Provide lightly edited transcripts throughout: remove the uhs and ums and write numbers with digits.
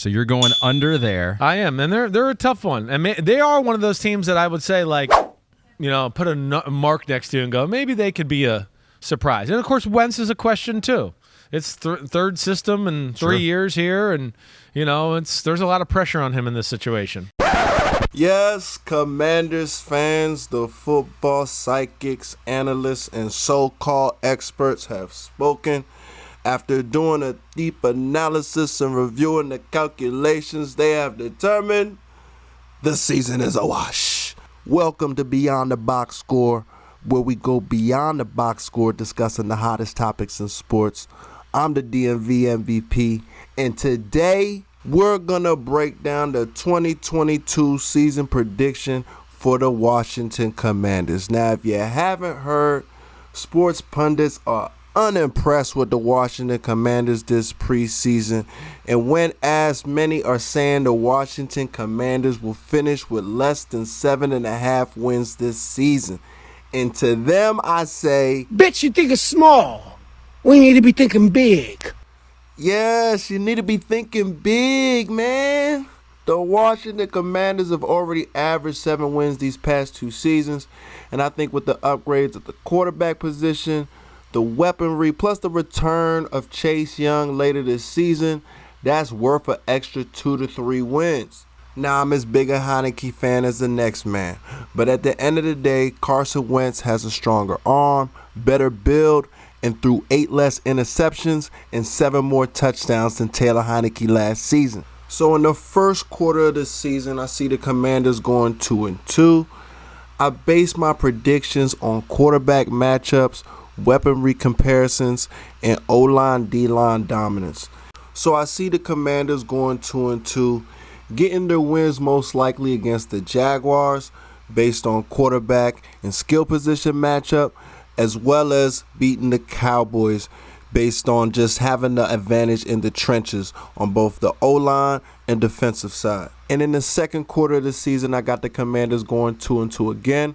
So you're going under there. I am, and they're a tough one. And they are one of those teams that I would say, like, put a mark next to and go, maybe they could be a surprise. And, of course, Wentz is a question, too. It's third system and 3 years here, and, there's a lot of pressure on him in this situation. Yes, Commanders fans, the football psychics, analysts, and so-called experts have spoken. After doing a deep analysis and reviewing the calculations, they have determined the season is a wash. Welcome to Beyond the Box Score, where we go beyond the box score discussing the hottest topics in sports. I'm the DMV MVP, and today we're going to break down the 2022 season prediction for the Washington Commanders. Now, if you haven't heard, sports pundits are unimpressed with the Washington Commanders this preseason, and when asked, many are saying the Washington Commanders will finish with less than 7.5 wins this season. And to them, I say, bitch, you think it's small. We need to be thinking big. Yes, you need to be thinking big, man. The Washington Commanders have already averaged 7 wins these past 2 seasons, and I think with the upgrades at the quarterback position, the weaponry, plus the return of Chase Young later this season, that's worth an extra 2 to 3 wins. Now, I'm as big a Heineke fan as the next man, but at the end of the day, Carson Wentz has a stronger arm, better build, and threw 8 less interceptions and 7 more touchdowns than Taylor Heineke last season. So in the first quarter of the season, I see the Commanders going 2-2. I base my predictions on quarterback matchups, weaponry comparisons, and O-line, D-line dominance. So I see the Commanders going 2-2, getting their wins most likely against the Jaguars based on quarterback and skill position matchup, as well as beating the Cowboys based on just having the advantage in the trenches on both the O-line and defensive side. And in the second quarter of the season, I got the Commanders going 2-2 again,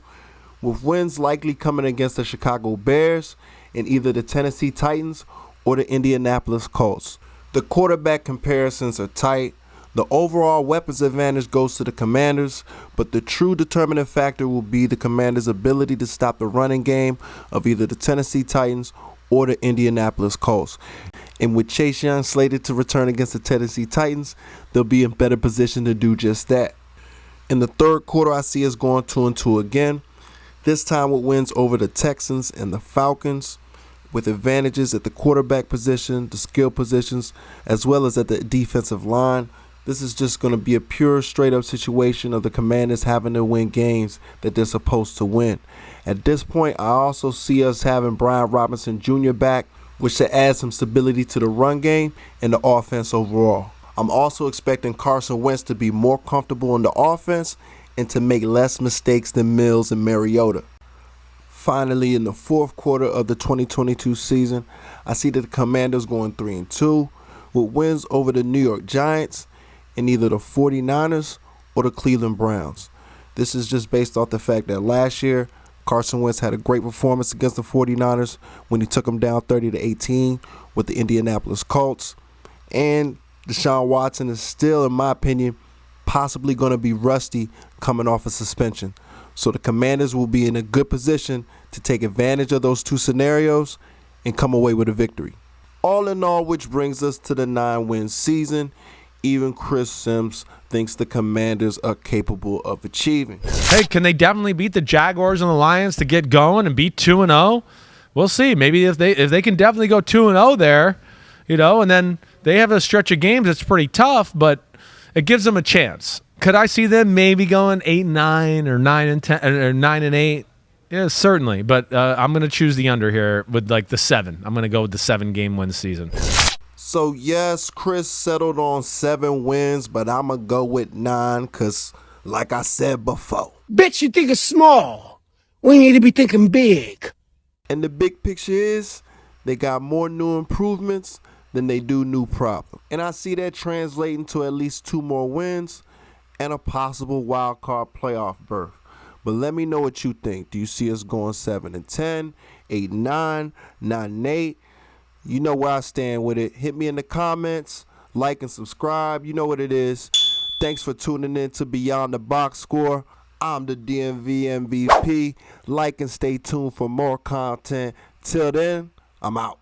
with wins likely coming against the Chicago Bears and either the Tennessee Titans or the Indianapolis Colts. The quarterback comparisons are tight. The overall weapons advantage goes to the Commanders, but the true determining factor will be the Commanders' ability to stop the running game of either the Tennessee Titans or the Indianapolis Colts. And with Chase Young slated to return against the Tennessee Titans, they'll be in better position to do just that. In the third quarter, I see us going 2-2 again, this time with wins over the Texans and the Falcons, with advantages at the quarterback position, the skill positions, as well as at the defensive line. This is just going to be a pure straight-up situation of the Commanders having to win games that they're supposed to win. At this point, I also see us having Brian Robinson Jr. back, which should add some stability to the run game and the offense overall. I'm also expecting Carson Wentz to be more comfortable in the offense and to make less mistakes than Mills and Mariota. Finally, in the fourth quarter of the 2022 season, I see the Commanders going 3-2 with wins over the New York Giants and either the 49ers or the Cleveland Browns. This is just based off the fact that last year, Carson Wentz had a great performance against the 49ers when he took them down 30-18 with the Indianapolis Colts. And Deshaun Watson is still, in my opinion, possibly going to be rusty coming off a suspension. So the Commanders will be in a good position to take advantage of those 2 scenarios and come away with a victory. All in all, which brings us to the 9-win season. Even Chris Sims thinks the Commanders are capable of achieving. Hey, can they definitely beat the Jaguars and the Lions to get going and beat 2-0? We'll see. Maybe if they can definitely go 2-0 there, and then they have a stretch of games that's pretty tough, but it gives them a chance. Could I see them maybe going 8-9 or 9-10 or 9-8? Yeah, certainly. But I'm going to choose the under here with like the 7. I'm going to go with the 7-game win season. So, yes, Chris settled on 7 wins, but I'm going to go with 9 because, like I said before, Bitch, you think it's small. We need to be thinking big. And the big picture is they got more new improvements than they do new problems. And I see that translating to at least 2 more wins and a possible wild card playoff berth. But let me know what you think. Do you see us going 7-10, 8-9, 9-8? You know where I stand with it. Hit me in the comments. like and subscribe. You know what it is. Thanks for tuning in to Beyond the Box Score. I'm the DMV MVP. Like and stay tuned for more content. Till then, I'm out.